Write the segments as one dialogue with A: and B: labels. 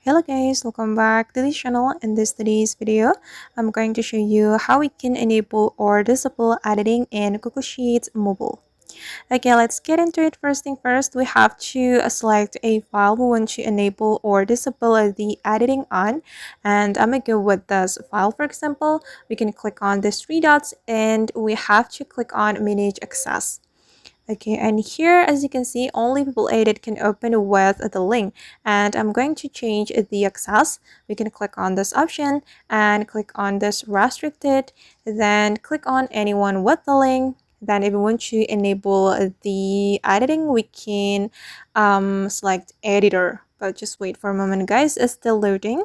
A: Hello guys, welcome back to this channel. In today's video, I'm going to show you how we can enable or disable editing in Google Sheets mobile. Okay, let's get into it. First thing first, we have to select a file we want to enable or disable the editing on, and I'm gonna go with this file. For example, we can click on these three dots and we have to click on manage access. Okay, and here as you can see, only people aided can open with the link, and I'm going to change the access. We can click on this option and click on this restricted, then click on anyone with the link. Then if we want to enable the editing, we can select editor, but just wait for a moment guys, it's still loading.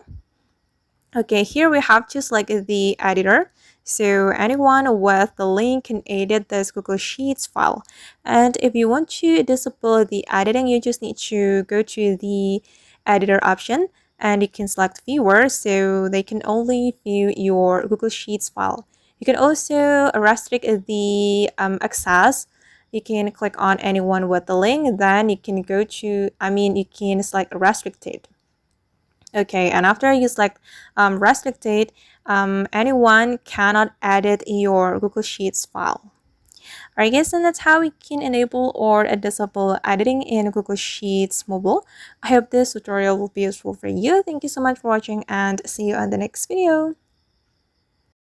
A: Okay, here we have to select the editor. So anyone with the link can edit this Google Sheets file. And if you want to disable the editing, you just need to go to the editor option and you can select viewer so they can only view your Google Sheets file. You can also restrict the access. You can click on anyone with the link, then you can go to, you can select restricted. Okay, and after you select restricted, anyone cannot edit your Google Sheets file. Alright guys, and that's how we can enable or disable editing in Google Sheets mobile. I hope this tutorial will be useful for you. Thank you so much for watching and see you on the next video.